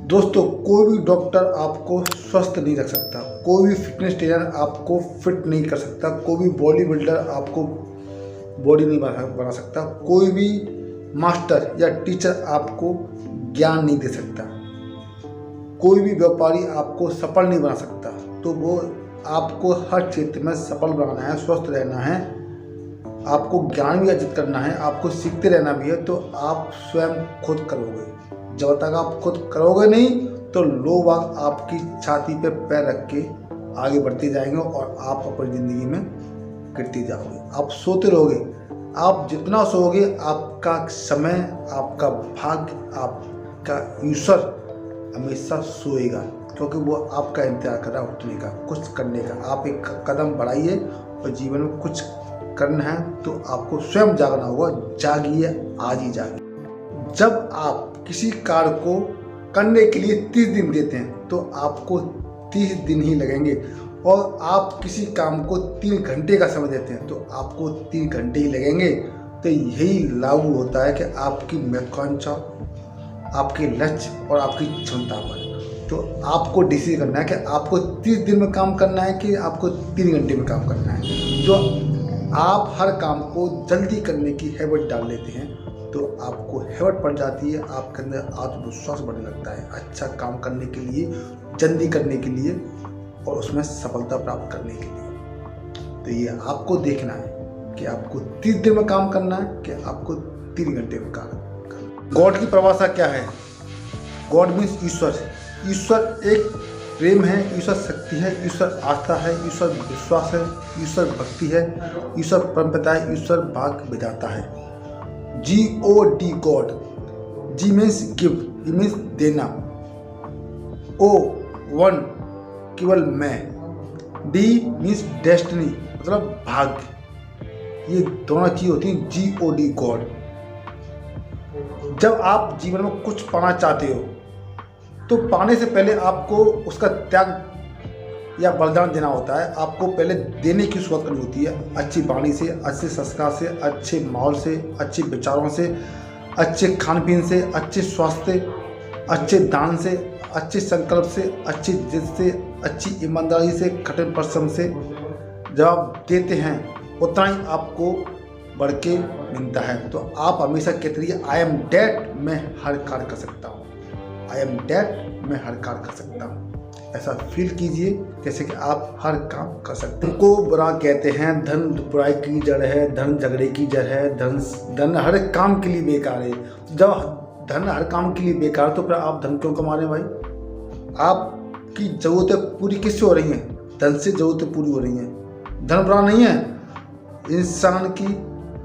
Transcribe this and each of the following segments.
दोस्तों, कोई भी डॉक्टर आपको स्वस्थ नहीं रख सकता, कोई भी फिटनेस ट्रेनर आपको फिट नहीं कर सकता, कोई भी बॉडी बिल्डर आपको बॉडी नहीं बना सकता, कोई भी मास्टर या टीचर आपको ज्ञान नहीं दे सकता, कोई भी व्यापारी आपको सफल नहीं बना सकता। तो वो आपको हर क्षेत्र में सफल बनाना है, स्वस्थ रहना है, आपको ज्ञान भी अर्जित करना है, आपको सीखते रहना भी है, तो आप स्वयं खुद करोगे। जब तक आप खुद करोगे नहीं तो लोग आपकी छाती पे पैर रख के आगे बढ़ते जाएंगे और आप अपनी ज़िंदगी में गिरते जाओगे। आप सोते रहोगे, आप जितना सोओगे आपका समय, आपका भाग्य, आपका ईश्वर हमेशा सोएगा, क्योंकि वो आपका इंतजार कर रहा है उठने का, कुछ करने का। आप एक कदम बढ़ाइए और जीवन में कुछ करना है तो आपको स्वयं जागना होगा। जागिए, आज ही जागिए। जब आप किसी कार्य को करने के लिए 30 दिन देते हैं तो आपको 30 दिन ही लगेंगे, और आप किसी काम को 3 घंटे का समय देते हैं तो आपको 3 घंटे ही लगेंगे। तो यही लागू होता है कि आपकी महत्वाकांक्षा, आपके लक्ष्य और आपकी क्षमता पर। तो आपको डिसाइड करना है कि आपको 30 दिन में काम करना है कि आपको 3 घंटे में काम करना है। जो आप हर काम को जल्दी करने की हैबिट डाल लेते हैं तो आपको हैबिट पड़ जाती है, आपके अंदर आत्मविश्वास बढ़ने लगता है अच्छा काम करने के लिए, जल्दी करने के लिए और उसमें सफलता प्राप्त करने के लिए। तो ये आपको देखना है कि आपको 30 दिन में काम करना है कि आपको 3 घंटे में काम करना। गॉड की परिभाषा क्या है? गॉड मीन्स ईश्वर। ईश्वर एक प्रेम है, ईश्वर शक्ति है, ईश्वर आस्था है, ईश्वर विश्वास है, ईश्वर भक्ति है, ईश्वर परमपिता है, ईश्वर भाग्य विधाता है। GOD God. G means give, E means देना, O वन केवल मैं, D मीन्स डेस्टिनी मतलब भाग्य। ये दोनों चीज होती हैं GOD गॉड। जब आप जीवन में कुछ पाना चाहते हो तो पाने से पहले आपको उसका त्याग या बलिदान देना होता है। आपको पहले देने की शुरुआत करनी होती है, अच्छी वाणी से, अच्छे संस्कार से, अच्छे माहौल से, अच्छे विचारों से, अच्छे खान पीन से, अच्छे स्वास्थ्य, अच्छे दान से, अच्छे संकल्प से, अच्छी जिद से, अच्छी ईमानदारी से, कठिन परिश्रम से जब आप देते हैं उतना ही आपको बढ़ के मिलता है। तो आप हमेशा कहते रहिए आई एम डैट, मैं हर कार्य कर सकता हूँ, आई एम डैट, मैं हर कार्य कर सकता हूँ। ऐसा फील कीजिए जैसे कि आप हर काम कर सकते हैं। उनको बुरा कहते हैं, धन बुराई की जड़ है, धन झगड़े की जड़ है, धन हर काम के लिए बेकार है। जब धन हर काम के लिए बेकार तो फिर आप धन क्यों कमा रहे हैं भाई? आपकी ज़रूरतें पूरी किससे हो रही हैं? धन से ज़रूरतें पूरी हो रही हैं। धन बुरा नहीं है, इंसान की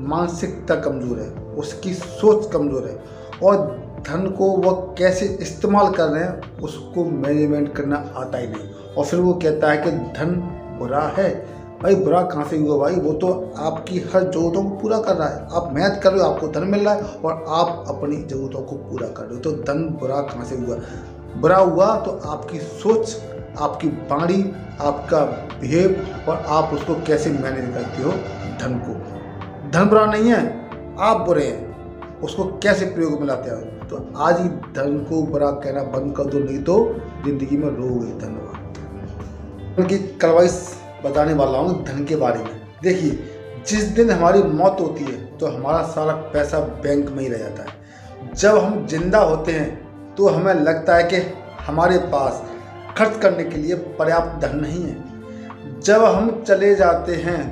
मानसिकता कमज़ोर है, उसकी सोच कमज़ोर है, और धन को वह कैसे इस्तेमाल कर रहे हैं उसको मैनेजमेंट करना आता ही नहीं। और फिर वो कहता है कि धन बुरा है। भाई बुरा कहाँ से हुआ भाई? वो तो आपकी हर ज़रूरतों को पूरा कर रहा है। आप मेहनत कर रहे हो, आपको धन मिल रहा है और आप अपनी ज़रूरतों को पूरा कर रहे हो, तो धन बुरा कहाँ से हुआ? बुरा हुआ तो आपकी सोच, आपकी वाणी, आपका बिहेव और आप उसको कैसे मैनेज करते हो धन को। धन बुरा नहीं है, आप बुरे हैं, उसको कैसे प्रयोग में लाते हो। तो आज ही धन को बुरा कहना बंद कर दो, नहीं तो जिंदगी में रोगे। धन्यवाद। उनकी कलवाइस बताने वाला हूँ धन के बारे में। देखिए, जिस दिन हमारी मौत होती है तो हमारा सारा पैसा बैंक में ही रह जाता है। जब हम जिंदा होते हैं तो हमें लगता है कि हमारे पास खर्च करने के लिए पर्याप्त धन नहीं है। जब हम चले जाते हैं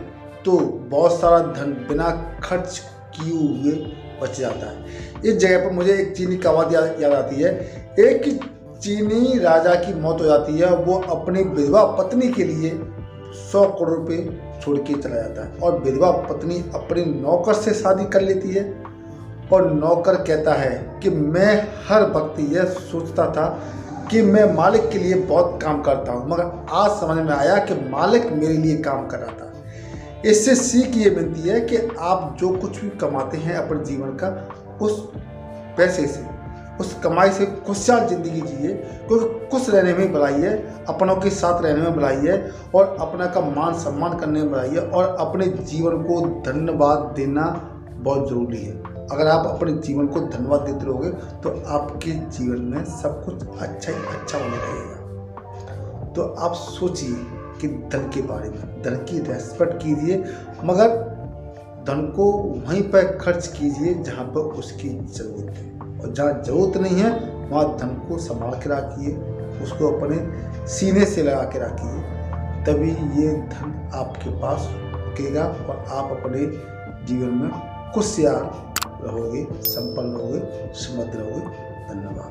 तो बहुत सारा धन बिना खर्च किए हुए बच जाता है। इस जगह पर मुझे एक चीनी कहावत याद आती है। एक चीनी राजा की मौत हो जाती है, वो अपनी विधवा पत्नी के लिए 100 करोड़ रुपए छोड़ के चला जाता है, और विधवा पत्नी अपने नौकर से शादी कर लेती है, और नौकर कहता है कि मैं हर वक्त यह सोचता था कि मैं मालिक के लिए बहुत काम करता हूँ, मगर आज समझ में आया कि मालिक मेरे लिए काम कर रहा था। इससे सीख ये मिलती है कि आप जो कुछ भी कमाते हैं अपने जीवन का, उस पैसे से, उस कमाई से खुशहाल ज़िंदगी जिए, क्योंकि खुश रहने में भलाई है, अपनों के साथ रहने में भलाई है, और अपना का मान सम्मान करने में भलाई है, और अपने जीवन को धन्यवाद देना बहुत ज़रूरी है। अगर आप अपने जीवन को धन्यवाद देते रहोगे तो आपके जीवन में सब कुछ अच्छा ही अच्छा होने लगेगा। तो आप सोचिए कि धन के बारे में, धन की रेस्पेक्ट कीजिए, मगर धन को वहीं पर खर्च कीजिए जहाँ पर उसकी ज़रूरत है, और जहाँ ज़रूरत नहीं है वहाँ धन को संभाल के रखिए, उसको अपने सीने से लगा के रखिए, तभी ये धन आपके पास रुकेगा और आप अपने जीवन में खुशहाल रहोगे, संपन्न रहोगे, समृद्ध रहोगे। धन्यवाद।